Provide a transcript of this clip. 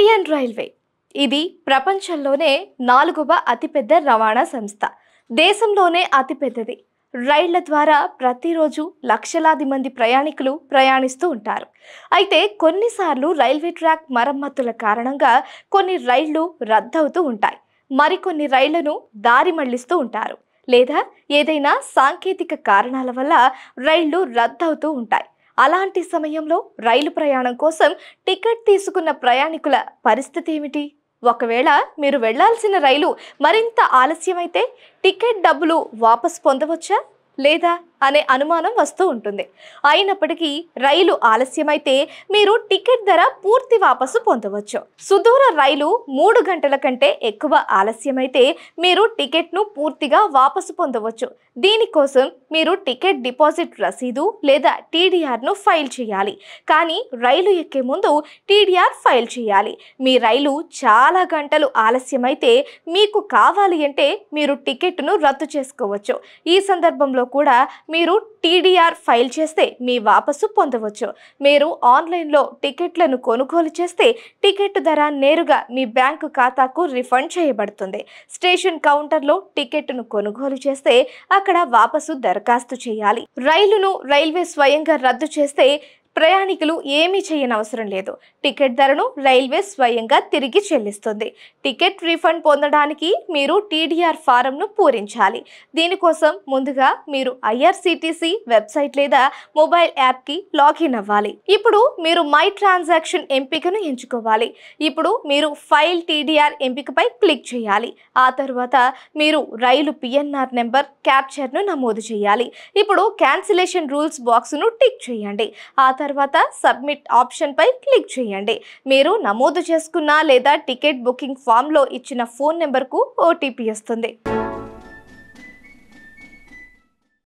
Indian railway ఇది ప్రపంచంలోనే 4వ అతిపెద్ద రవాణా సంస్థ. దేశంలోనే అతిపెద్దది. రైళ్ల ద్వారా ప్రతిరోజు లక్షలాది మంది ప్రయాణికులు ప్రయాణిస్తూ ఉంటారు. అయితే కొన్నిసార్లు రైల్వే ట్రాక్ మరమ్మతుల కారణంగా కొన్ని రైళ్లు రద్దవుతూ ఉంటాయి. మరికొన్ని రైళ్లను దారి మళ్లిస్తూ ఉంటారు. లేదా ఏదైనా సాంకేతిక కారణాల వల్ల రైళ్లు రద్దవుతూ ఉంటాయి. అలాంటి సమయంలో రైలు ప్రయాణం కోసం టికెట్ తీసుకున్న ప్రయాణికుల పరిస్థితి ఏమిటి? ఒకవేళ మీరు వెళ్లాల్సిన రైలు మరింత ఆలస్యమైతే టికెట్ డబ్బులు వాపసు పొందవచ్చా లేదా అనే అనుమానం వస్తూ ఉంటుంది. అయినప్పటికీ రైలు ఆలస్యమైతే మీరు టికెట్ ధర పూర్తి వాపసు పొందవచ్చు. సుదూర రైలు 3 గంటల కంటే ఎక్కువ ఆలస్యమైతే మీరు టికెట్ను పూర్తిగా వాపసు పొందవచ్చు. దీనికోసం మీరు టికెట్ డిపాజిట్ రసీదు లేదా టీడీఆర్ను ఫైల్ చేయాలి. కానీ రైలు ఎక్కే ముందు టీడీఆర్ ఫైల్ చేయాలి. మీ రైలు చాలా గంటలు ఆలస్యమైతే మీకు కావాలి అంటే మీరు టికెట్ను రద్దు చేసుకోవచ్చు. ఈ సందర్భంలో కూడా మీరు టీడీఆర్ ఫైల్ చేస్తే మీ వాపసు పొందవచ్చు. మీరు ఆన్లైన్లో టికెట్లను కొనుగోలు చేస్తే టికెట్ ధర నేరుగా మీ బ్యాంకు ఖాతాకు రిఫండ్ చేయబడుతుంది. స్టేషన్ కౌంటర్లో టికెట్ను కొనుగోలు చేస్తే అక్కడ వాపసు దరఖాస్తు చేయాలి. రైలును రైల్వే స్వయంగా రద్దు చేస్తే ప్రయాణికులు ఏమీ చేయనవసరం లేదు. టికెట్ ధరను రైల్వే స్వయంగా తిరిగి చెల్లిస్తుంది. టికెట్ రీఫండ్ పొందడానికి మీరు టీడీఆర్ ఫారంను పూరించాలి. దీనికోసం ముందుగా మీరు ఐఆర్సీటీసీ వెబ్సైట్ లేదా మొబైల్ యాప్కి లాగిన్ అవ్వాలి. ఇప్పుడు మీరు మై ట్రాన్సాక్షన్ ఎంపికను ఎంచుకోవాలి. ఇప్పుడు మీరు ఫైల్ టీడీఆర్ ఎంపికపై క్లిక్ చేయాలి. ఆ తర్వాత మీరు రైలు పిఎన్ఆర్ నెంబర్ క్యాప్చర్ను నమోదు చేయాలి. ఇప్పుడు క్యాన్సిలేషన్ రూల్స్ బాక్స్ను టిక్ చేయండి. ఆ తర్వాత సబ్మిట్ ఆప్షన్ పై క్లిక్ చేయండి. మీరు నమోదు చేసుకున్న లేదా టికెట్ బుకింగ్ ఫామ్ లో ఇచ్చిన ఫోన్ నెంబర్కు ఓటీపీ వస్తుంది.